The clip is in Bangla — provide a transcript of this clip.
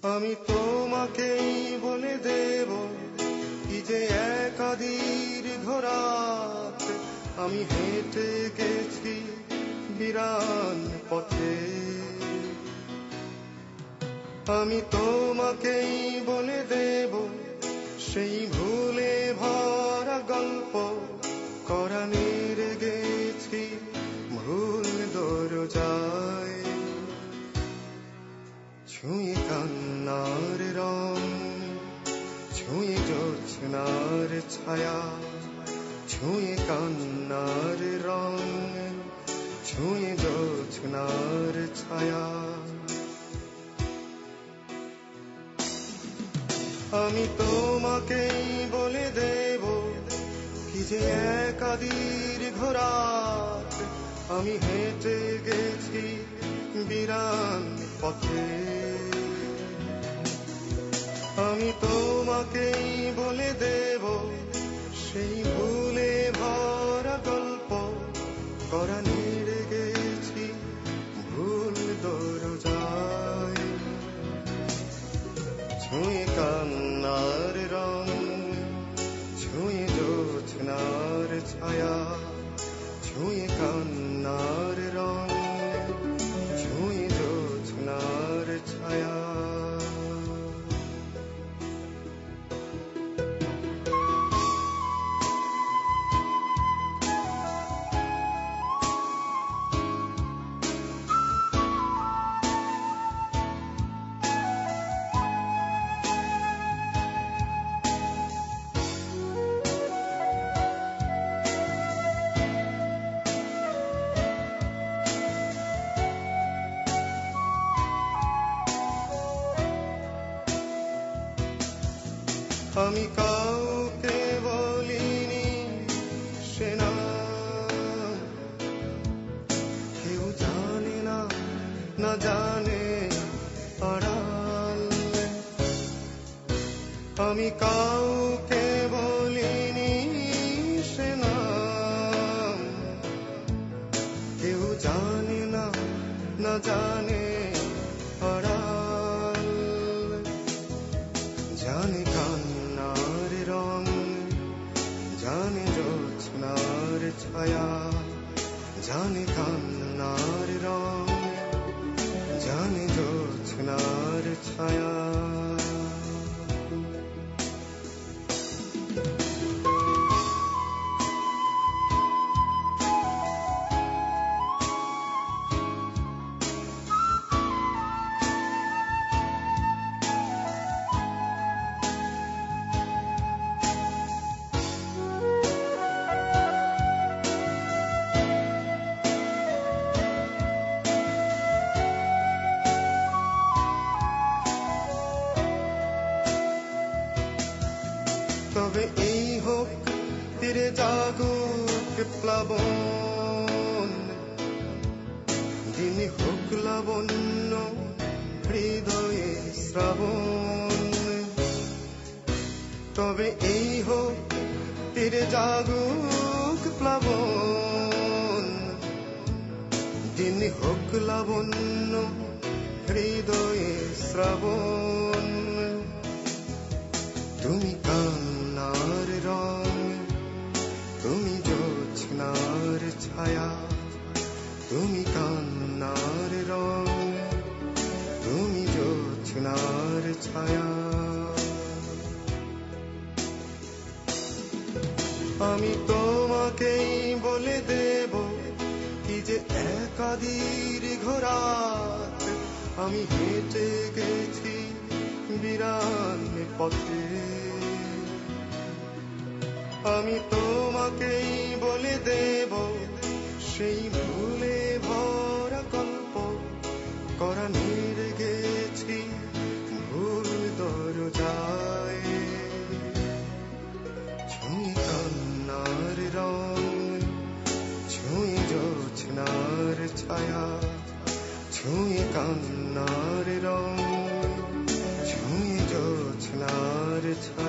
আমি তোমাকেই বলে দেব কি যে একা দীর্ঘ রাত আমি হেঁটে গেছি বিরান পথে। আমি তোমাকেই বলে দেব সেই ভুলে ভরা গল্প কোরানের গেছি ভুল দরজায়। ছুঁয়ে কান্নার রং, ছুঁয়ে জ্যোৎস্নার ছায়া, ছুঁয়ে কান্নার রং, ছুঁয়ে জ্যোৎস্নার ছায়া। আমি তোমাকেই বলে দেব কি যে একা দীর্ঘ রাত আমি হেঁটে গেছি বিরান পথে। আমি তোমাকেই বলে দেব সেই ভুলে ভরা গল্প কোরানের গেছি ভুল দরজায়। ছুঁয়ে কান্নার রং, ছুঁয়ে জ্যোৎস্নার ছায়া, ছুঁয়ে কান্নার রং, ছুঁয়ে জ্যোৎস্নার ছায়া। আমি কাউকে বলিনি সে না, কেউ জানে না, না জানে আড়াল। আমি কাউকে বলিনি সে না, কেউ জানে না, না জানে আড়াল। জানে কান্নার রং, জানে জ্যোৎস্নার ছায়া, জানে কান্নার রং, জানে জ্যোৎস্নার ছায়া। তবে এই হোক তীরে জাগুক প্লাবন, দিন হোক লাবণ্য হৃদয়ে শ্রাবণ। তবে এই হোক তীরে জাগুক প্লাবন, দিন হোক লাবণ্য হৃদয়ে শ্রাবণ। তুমি কান্নার রং, তুমি জ্যোৎস্নার ছায়া, তুমি কান্নার রং, তুমি জ্যোৎস্নার ছায়া। আমি তোমাকেই বলে দেব কি যে একা দীর্ঘ রাত আমি হেঁটে গেছি বিরান পথে। আমি তোমাকেই বলে দেব সেই ভুলে ভরা গল্প কোরানের গেছি ভুল দরজায়। ছুঁয়ে কান্নার রং, ছুঁয়ে জ্যোৎস্নার ছায়া, ছুঁয়ে কান্নার রং, ছুঁয়ে জ্যোৎস্নার ছায়া।